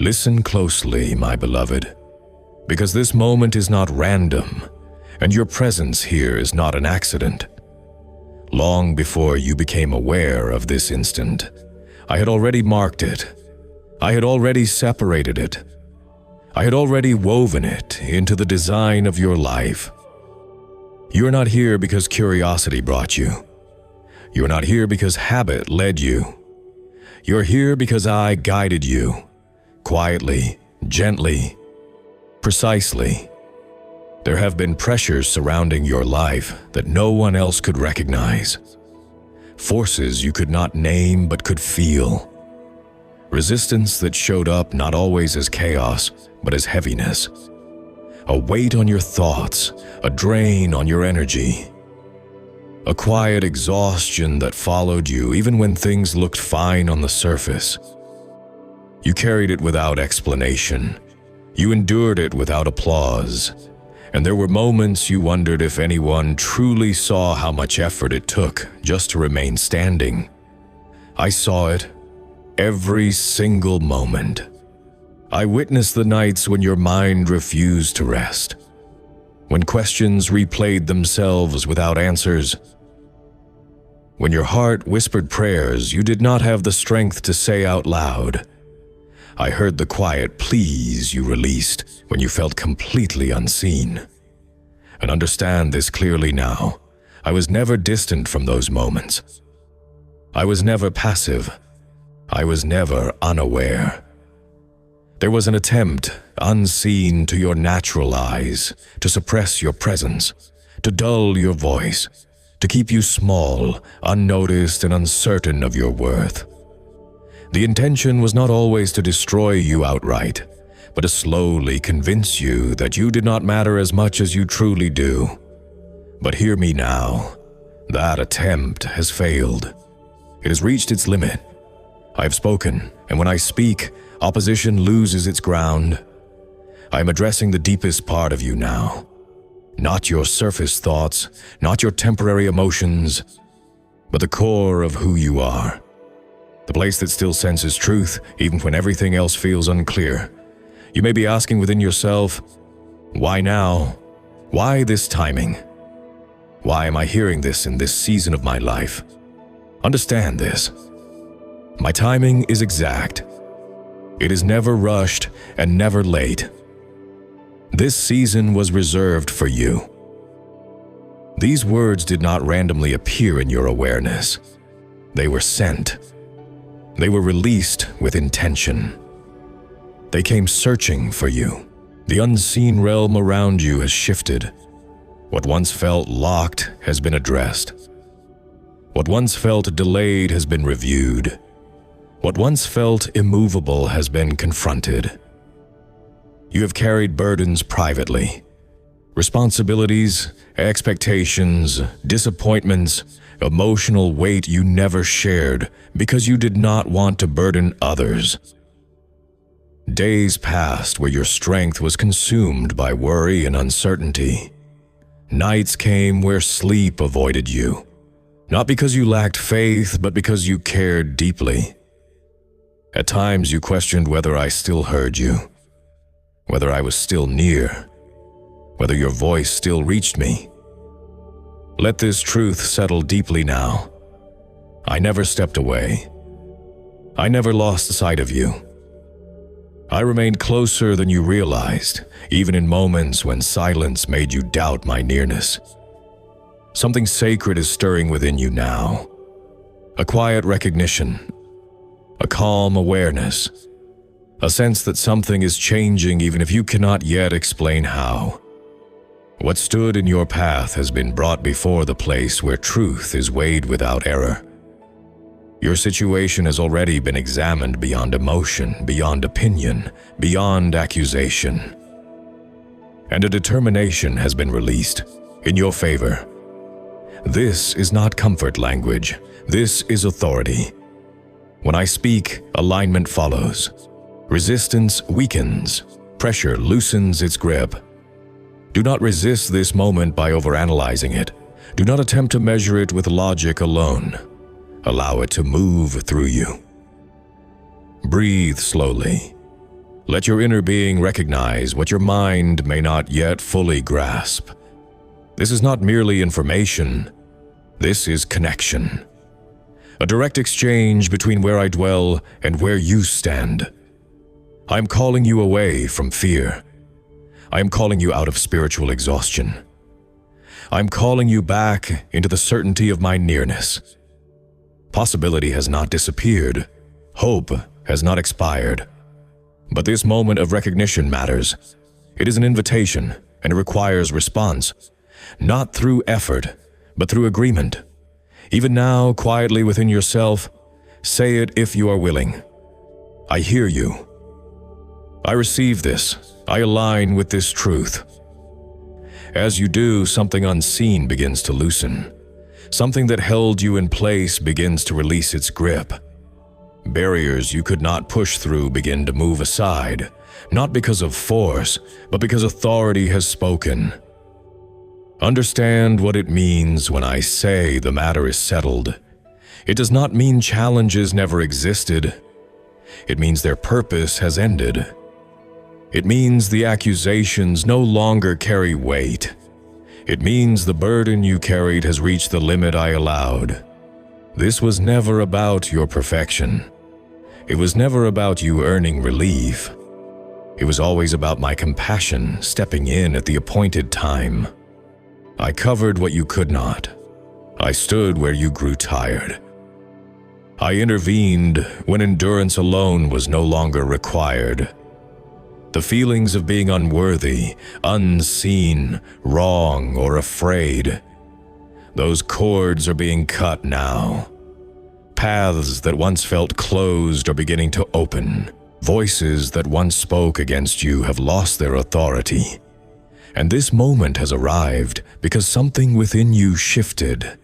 Listen closely, my beloved, because this moment is not random, and your presence here is not an accident. Long before you became aware of this instant, I had already marked it. I had already separated it. I had already woven it into the design of your life. You are not here because curiosity brought you. You are not here because habit led you. You are here because I guided you, quietly, gently, precisely. There have been pressures surrounding your life that no one else could recognize. Forces you could not name but could feel. Resistance that showed up not always as chaos, but as heaviness. A weight on your thoughts, a drain on your energy. A quiet exhaustion that followed you even when things looked fine on the surface. You carried it without explanation. You endured it without applause. And there were moments you wondered if anyone truly saw how much effort it took just to remain standing. I saw it, every single moment. I witnessed the nights when your mind refused to rest, when questions replayed themselves without answers, when your heart whispered prayers you did not have the strength to say out loud. I heard the quiet pleas you released when you felt completely unseen. And understand this clearly now, I was never distant from those moments. I was never passive. I was never unaware. There was an attempt, unseen to your natural eyes, to suppress your presence, to dull your voice, to keep you small, unnoticed, and uncertain of your worth. The intention was not always to destroy you outright, but to slowly convince you that you did not matter as much as you truly do. But hear me now. That attempt has failed. It has reached its limit. I have spoken, and when I speak, opposition loses its ground. I am addressing the deepest part of you now. Not your surface thoughts, not your temporary emotions, but the core of who you are. The place that still senses truth, even when everything else feels unclear. You may be asking within yourself, why now? Why this timing? Why am I hearing this in this season of my life? Understand this. My timing is exact. It is never rushed and never late. This season was reserved for you. These words did not randomly appear in your awareness. They were sent. They were released with intention. They came searching for you. The unseen realm around you has shifted. What once felt locked has been addressed. What once felt delayed has been reviewed. What once felt immovable has been confronted. You have carried burdens privately. Responsibilities, expectations, disappointments, emotional weight you never shared because you did not want to burden others. Days passed where your strength was consumed by worry and uncertainty. Nights came where sleep avoided you, not because you lacked faith, but because you cared deeply. At times you questioned whether I still heard you, whether I was still near, whether your voice still reached me. Let this truth settle deeply now. I never stepped away. I never lost sight of you. I remained closer than you realized, even in moments when silence made you doubt my nearness. Something sacred is stirring within you now. A quiet recognition, a calm awareness, a sense that something is changing even if you cannot yet explain how. What stood in your path has been brought before the place where truth is weighed without error. Your situation has already been examined beyond emotion, beyond opinion, beyond accusation. And a determination has been released in your favor. This is not comfort language. This is authority. When I speak, alignment follows. Resistance weakens. Pressure loosens its grip. Do not resist this moment by overanalyzing it. Do not attempt to measure it with logic alone. Allow it to move through you. Breathe slowly. Let your inner being recognize what your mind may not yet fully grasp. This is not merely information. This is connection. A direct exchange between where I dwell and where you stand. I am calling you away from fear. I am calling you out of spiritual exhaustion. I am calling you back into the certainty of my nearness. Possibility has not disappeared. Hope has not expired. But this moment of recognition matters. It is an invitation, and it requires response, not through effort, but through agreement. Even now, quietly within yourself, say it if you are willing. I hear you. I receive this. I align with this truth. As you do, something unseen begins to loosen. Something that held you in place begins to release its grip. Barriers you could not push through begin to move aside, not because of force, but because authority has spoken. Understand what it means when I say the matter is settled. It does not mean challenges never existed. It means their purpose has ended. It means the accusations no longer carry weight. It means the burden you carried has reached the limit I allowed. This was never about your perfection. It was never about you earning relief. It was always about my compassion stepping in at the appointed time. I covered what you could not. I stood where you grew tired. I intervened when endurance alone was no longer required. The feelings of being unworthy, unseen, wrong, or afraid, those cords are being cut now. Paths that once felt closed are beginning to open. Voices that once spoke against you have lost their authority. And this moment has arrived because something within you shifted.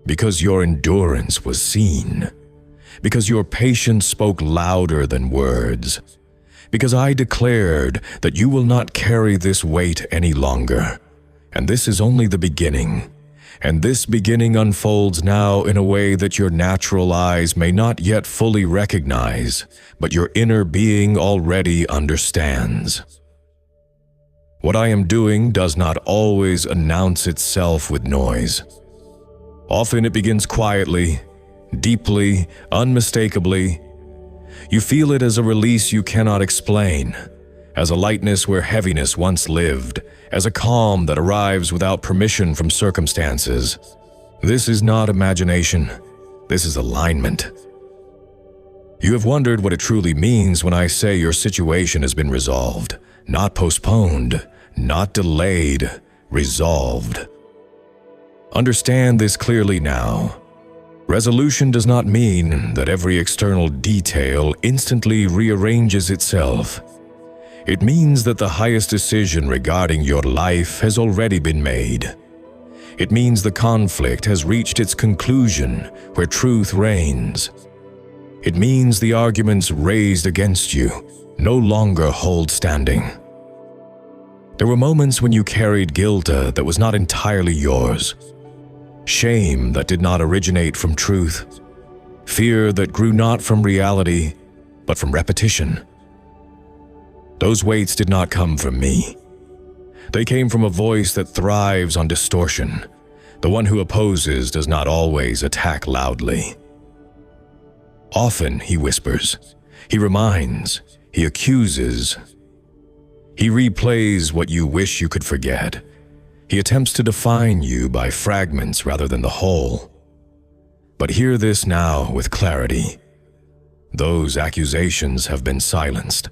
Because your endurance was seen. Because your patience spoke louder than words. Because I declared that you will not carry this weight any longer. And this is only the beginning. And this beginning unfolds now in a way that your natural eyes may not yet fully recognize, but your inner being already understands. What I am doing does not always announce itself with noise. Often it begins quietly, deeply, unmistakably. You feel it as a release you cannot explain, as a lightness where heaviness once lived, as a calm that arrives without permission from circumstances. This is not imagination. This is alignment. You have wondered what it truly means when I say your situation has been resolved, not postponed, not delayed, resolved. Understand this clearly now. Resolution does not mean that every external detail instantly rearranges itself. It means that the highest decision regarding your life has already been made. It means the conflict has reached its conclusion where truth reigns. It means the arguments raised against you no longer hold standing. There were moments when you carried guilt that was not entirely yours. Shame that did not originate from truth. Fear that grew not from reality, but from repetition. Those weights did not come from me. They came from a voice that thrives on distortion. The one who opposes does not always attack loudly. Often he whispers, he reminds, he accuses. He replays what you wish you could forget. He attempts to define you by fragments rather than the whole. But hear this now with clarity. Those accusations have been silenced.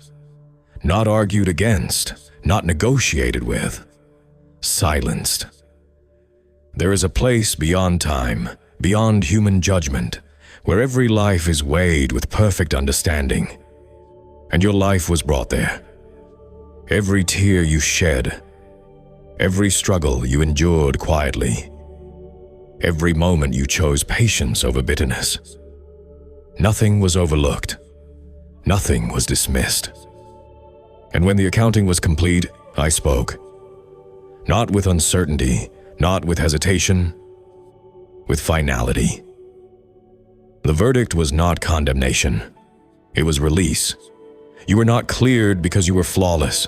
Not argued against, not negotiated with. Silenced. There is a place beyond time, beyond human judgment, where every life is weighed with perfect understanding. And your life was brought there. Every tear you shed, every struggle you endured quietly, every moment you chose patience over bitterness. Nothing was overlooked. Nothing was dismissed. And when the accounting was complete, I spoke. Not with uncertainty, not with hesitation, with finality. The verdict was not condemnation. It was release. You were not cleared because you were flawless.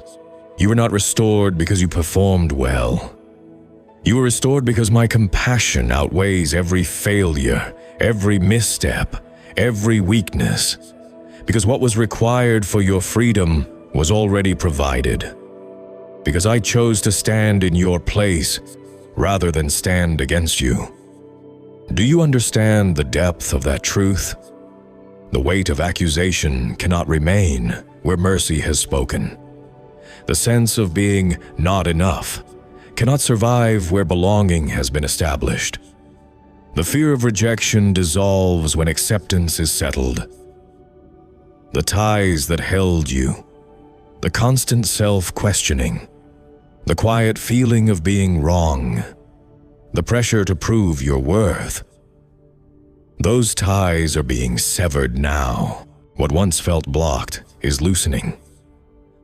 You were not restored because you performed well. You were restored because my compassion outweighs every failure, every misstep, every weakness. Because what was required for your freedom was already provided. Because I chose to stand in your place rather than stand against you. Do you understand the depth of that truth? The weight of accusation cannot remain where mercy has spoken. The sense of being not enough cannot survive where belonging has been established. The fear of rejection dissolves when acceptance is settled. The ties that held you, the constant self-questioning, the quiet feeling of being wrong, the pressure to prove your worth, those ties are being severed now. What once felt blocked is loosening.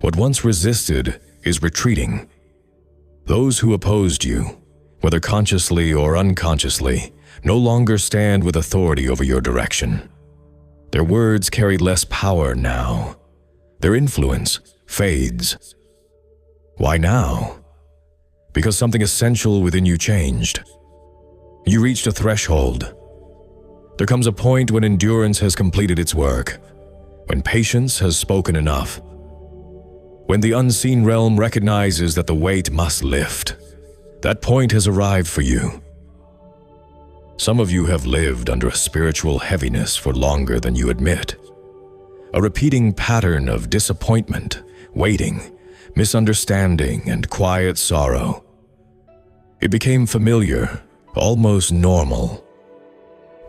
What once resisted is retreating. Those who opposed you, whether consciously or unconsciously, no longer stand with authority over your direction. Their words carry less power now. Their influence fades. Why now? Because something essential within you changed. You reached a threshold. There comes a point when endurance has completed its work, when patience has spoken enough, when the unseen realm recognizes that the weight must lift. That point has arrived for you. Some of you have lived under a spiritual heaviness for longer than you admit. A repeating pattern of disappointment, waiting, misunderstanding, and quiet sorrow. It became familiar, almost normal.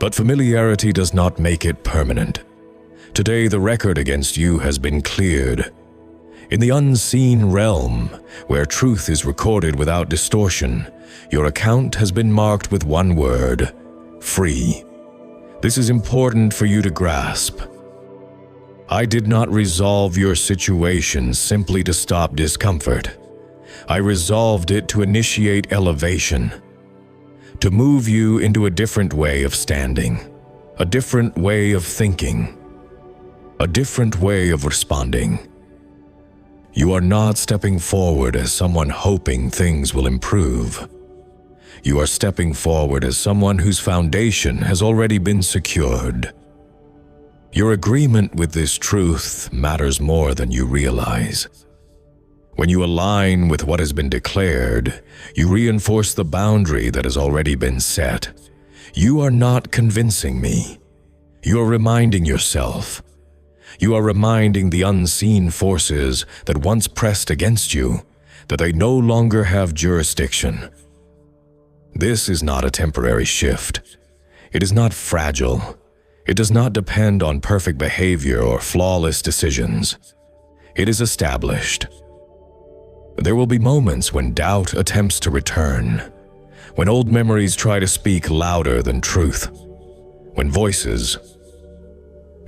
But familiarity does not make it permanent. Today, the record against you has been cleared. In the unseen realm, where truth is recorded without distortion, your account has been marked with one word: free. This is important for you to grasp. I did not resolve your situation simply to stop discomfort. I resolved it to initiate elevation, to move you into a different way of standing, a different way of thinking, a different way of responding. You are not stepping forward as someone hoping things will improve. You are stepping forward as someone whose foundation has already been secured. Your agreement with this truth matters more than you realize. When you align with what has been declared, you reinforce the boundary that has already been set. You are not convincing me. You are reminding yourself. You are reminding the unseen forces that once pressed against you that they no longer have jurisdiction. This is not a temporary shift. It is not fragile. It does not depend on perfect behavior or flawless decisions. It is established. There will be moments when doubt attempts to return, when old memories try to speak louder than truth, when voices,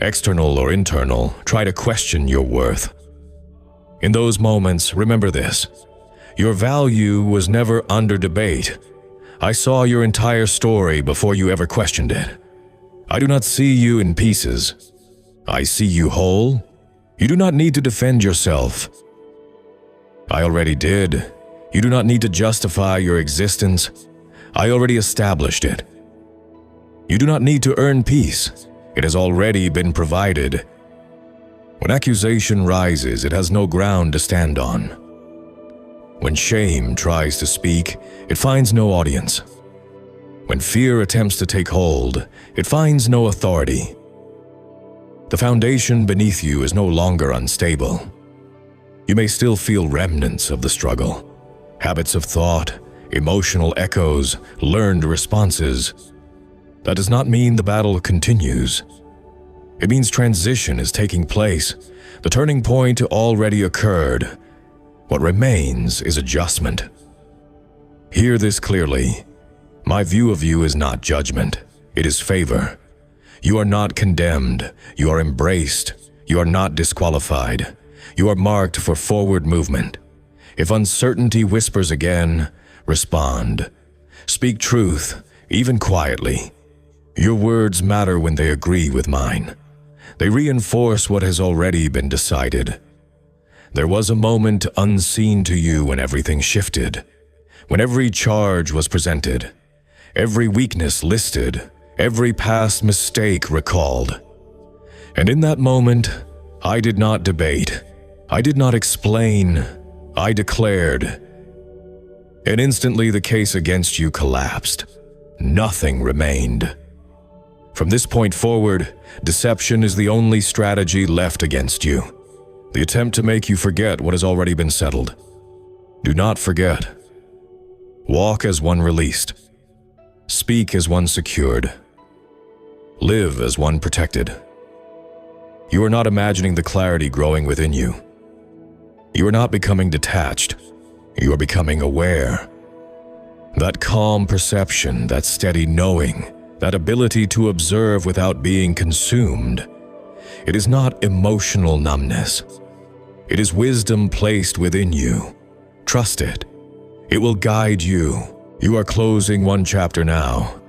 external or internal, try to question your worth. In those moments, remember this: your value was never under debate. I saw your entire story before you ever questioned it. I do not see you in pieces. I see you whole. You do not need to defend yourself. I already did. You do not need to justify your existence. I already established it. You do not need to earn peace. It has already been provided. When accusation rises, it has no ground to stand on. When shame tries to speak, it finds no audience. When fear attempts to take hold, it finds no authority. The foundation beneath you is no longer unstable. You may still feel remnants of the struggle, habits of thought, emotional echoes, learned responses. That does not mean the battle continues. It means transition is taking place. The turning point already occurred. What remains is adjustment. Hear this clearly. My view of you is not judgment. It is favor. You are not condemned. You are embraced. You are not disqualified. You are marked for forward movement. If uncertainty whispers again, respond. Speak truth, even quietly. Your words matter when they agree with mine. They reinforce what has already been decided. There was a moment unseen to you when everything shifted, when every charge was presented, every weakness listed, every past mistake recalled. And in that moment, I did not debate, I did not explain, I declared. And instantly the case against you collapsed. Nothing remained. From this point forward, deception is the only strategy left against you. The attempt to make you forget what has already been settled. Do not forget. Walk as one released. Speak as one secured. Live as one protected. You are not imagining the clarity growing within you. You are not becoming detached. You are becoming aware. That calm perception, that steady knowing, that ability to observe without being consumed. It is not emotional numbness. It is wisdom placed within you. Trust it. It will guide you. You are closing one chapter now.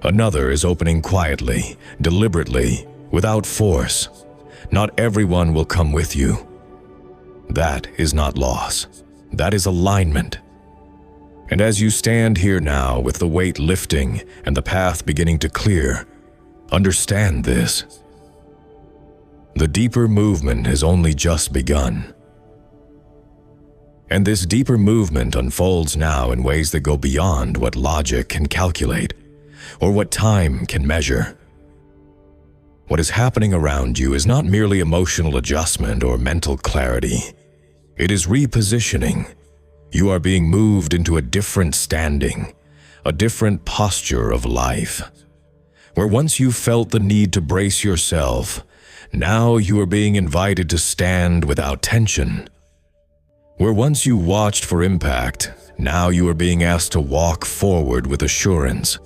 Another is opening quietly, deliberately, without force. Not everyone will come with you. That is not loss. That is alignment. And as you stand here now with the weight lifting and the path beginning to clear, understand this. The deeper movement has only just begun. And this deeper movement unfolds now in ways that go beyond what logic can calculate or what time can measure. What is happening around you is not merely emotional adjustment or mental clarity. It is repositioning. You are being moved into a different standing, a different posture of life. Where once you felt the need to brace yourself, now you are being invited to stand without tension. Where once you watched for impact, now you are being asked to walk forward with assurance.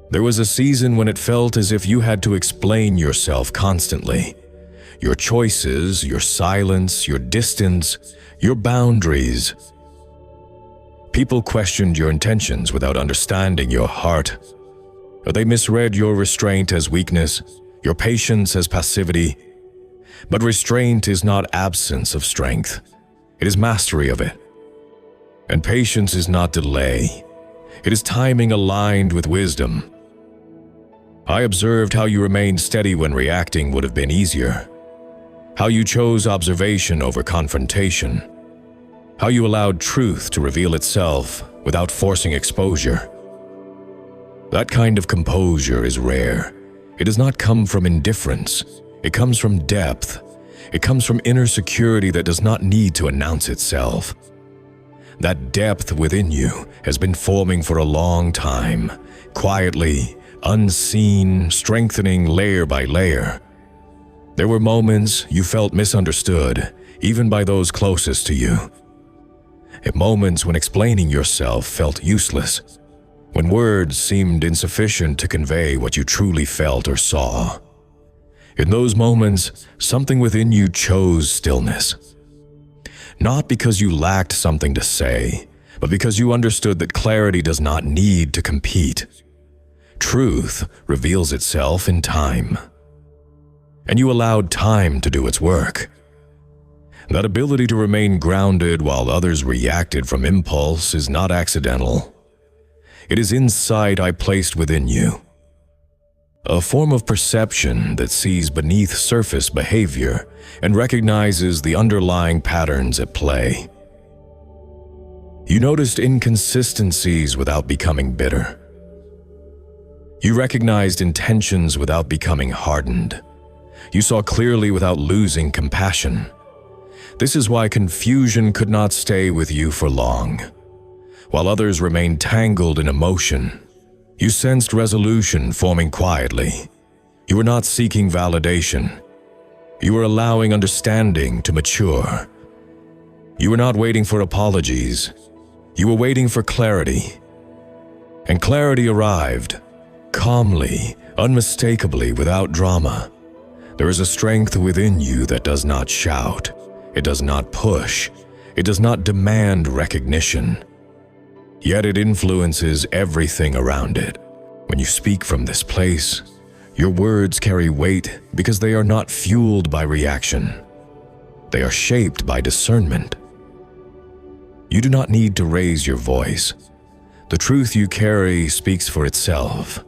There was a season when it felt as if you had to explain yourself constantly. Your choices, your silence, your distance, your boundaries. People questioned your intentions without understanding your heart. They misread your restraint as weakness, your patience as passivity. But restraint is not absence of strength. It is mastery of it. And patience is not delay. It is timing aligned with wisdom. I observed how you remained steady when reacting would have been easier. How you chose observation over confrontation. How you allowed truth to reveal itself without forcing exposure. That kind of composure is rare. It does not come from indifference. It comes from depth. It comes from inner security that does not need to announce itself. That depth within you has been forming for a long time, quietly, unseen, strengthening layer by layer. There were moments you felt misunderstood, even by those closest to you. At moments when explaining yourself felt useless, when words seemed insufficient to convey what you truly felt or saw. In those moments, something within you chose stillness. Not because you lacked something to say, but because you understood that clarity does not need to compete. Truth reveals itself in time. And you allowed time to do its work. That ability to remain grounded while others reacted from impulse is not accidental. It is insight I placed within you. A form of perception that sees beneath surface behavior and recognizes the underlying patterns at play. You noticed inconsistencies without becoming bitter. You recognized intentions without becoming hardened. You saw clearly without losing compassion. This is why confusion could not stay with you for long. While others remained tangled in emotion, you sensed resolution forming quietly. You were not seeking validation. You were allowing understanding to mature. You were not waiting for apologies. You were waiting for clarity. And clarity arrived, calmly, unmistakably, without drama. There is a strength within you that does not shout. It does not push. It does not demand recognition. Yet it influences everything around it. When you speak from this place, Your words carry weight because they are not fueled by reaction. They are shaped by discernment. You do not need to raise your voice. The truth you carry speaks for itself.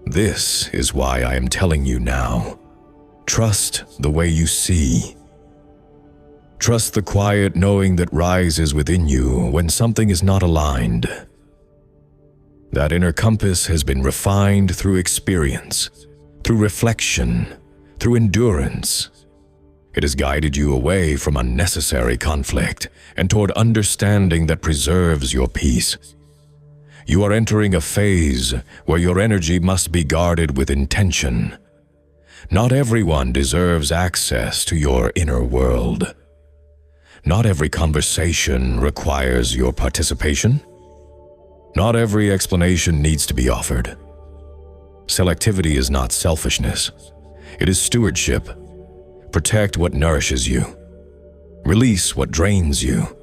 This is why I am telling you now. Trust the way you see. Trust the quiet knowing that rises within you when something is not aligned. That inner compass has been refined through experience, through reflection, through endurance. It has guided you away from unnecessary conflict and toward understanding that preserves your peace. You are entering a phase where your energy must be guarded with intention. Not everyone deserves access to your inner world. Not every conversation requires your participation. Not every explanation needs to be offered. Selectivity is not selfishness. It is stewardship. Protect what nourishes you. Release what drains you.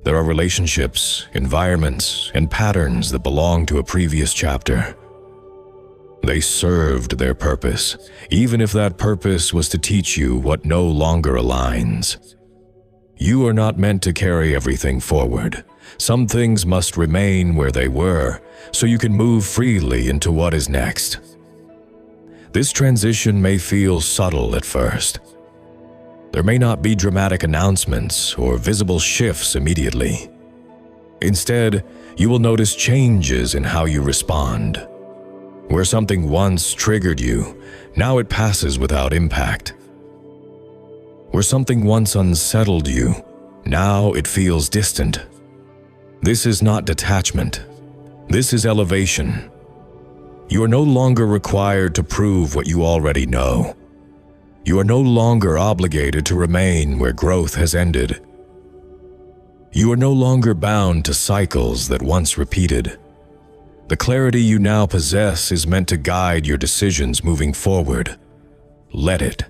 There are relationships, environments, and patterns that belong to a previous chapter. They served their purpose, even if that purpose was to teach you what no longer aligns. You are not meant to carry everything forward. Some things must remain where they were, so you can move freely into what is next. This transition may feel subtle at first. There may not be dramatic announcements or visible shifts immediately. Instead, you will notice changes in how you respond. Where something once triggered you, now it passes without impact. Where something once unsettled you, now it feels distant. This is not detachment. This is elevation. You are no longer required to prove what you already know. You are no longer obligated to remain where growth has ended. You are no longer bound to cycles that once repeated. The clarity you now possess is meant to guide your decisions moving forward. Let it.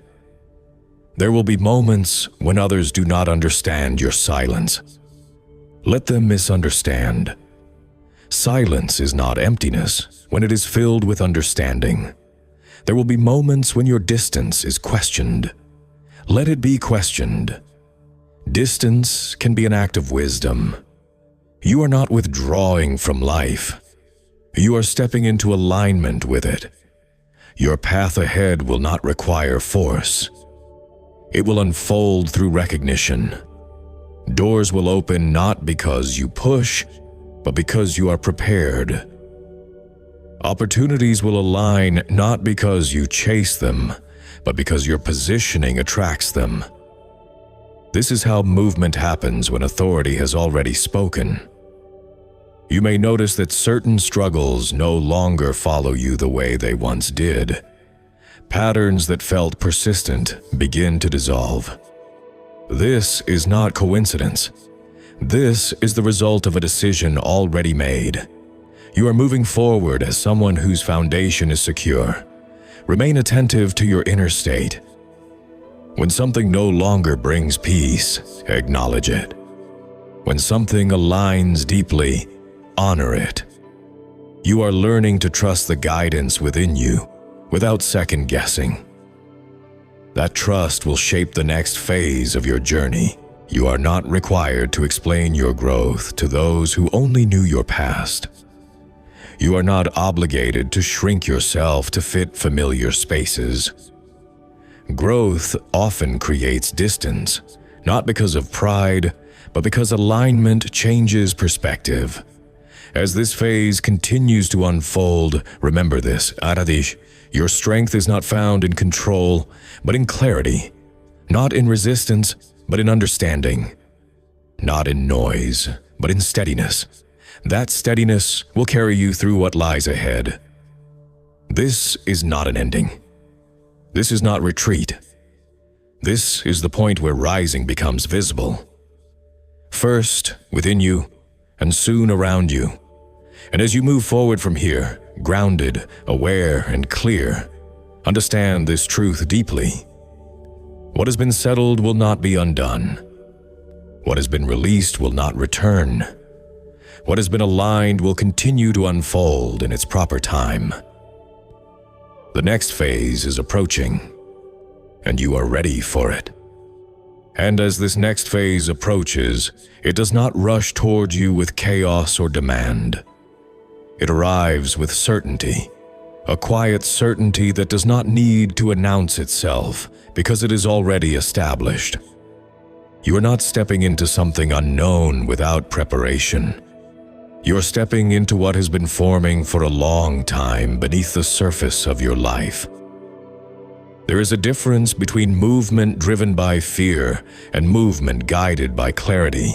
There will be moments when others do not understand your silence. Let them misunderstand. Silence is not emptiness when it is filled with understanding. There will be moments when your distance is questioned. Let it be questioned. Distance can be an act of wisdom. You are not withdrawing from life. You are stepping into alignment with it. Your path ahead will not require force. It will unfold through recognition. Doors will open not because you push, but because you are prepared. Opportunities will align not because you chase them, but because your positioning attracts them. This is how movement happens when authority has already spoken. You may notice that certain struggles no longer follow you the way they once did. Patterns that felt persistent begin to dissolve. This is not coincidence. This is the result of a decision already made. You are moving forward as someone whose foundation is secure. Remain attentive to your inner state. When something no longer brings peace, acknowledge it. When something aligns deeply, honor it. You are learning to trust the guidance within you without second guessing. That trust will shape the next phase of your journey. You are not required to explain your growth to those who only knew your past. You are not obligated to shrink yourself to fit familiar spaces. Growth often creates distance, not because of pride, but because alignment changes perspective. As this phase continues to unfold, remember this, Aradish, your strength is not found in control, but in clarity. Not in resistance, but in understanding. Not in noise, but in steadiness. That steadiness will carry you through what lies ahead. This is not an ending. This is not retreat. This is the point where rising becomes visible. First, within you, and soon around you. And as you move forward from here, grounded, aware, and clear, understand this truth deeply. What has been settled will not be undone. What has been released will not return. What has been aligned will continue to unfold in its proper time. The next phase is approaching, and you are ready for it. And as this next phase approaches, it does not rush toward you with chaos or demand. It arrives with certainty, a quiet certainty that does not need to announce itself because it is already established. You are not stepping into something unknown without preparation. You are stepping into what has been forming for a long time beneath the surface of your life. There is a difference between movement driven by fear and movement guided by clarity.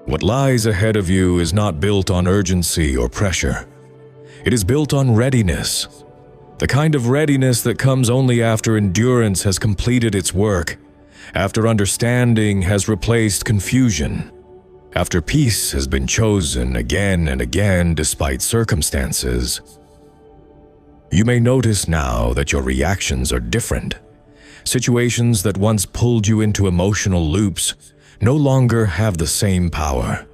What lies ahead of you is not built on urgency or pressure. It is built on readiness, the kind of readiness that comes only after endurance has completed its work, after understanding has replaced confusion, after peace has been chosen again and again despite circumstances. You may notice now that your reactions are different. Situations that once pulled you into emotional loops no longer have the same power.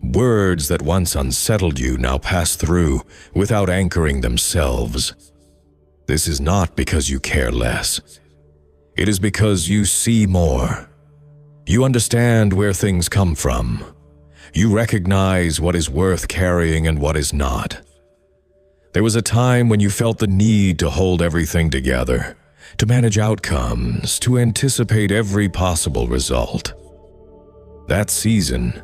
Words that once unsettled you now pass through without anchoring themselves. This is not because you care less. It is because you see more. You understand where things come from. You recognize what is worth carrying and what is not. There was a time when you felt the need to hold everything together, to manage outcomes, to anticipate every possible result. That season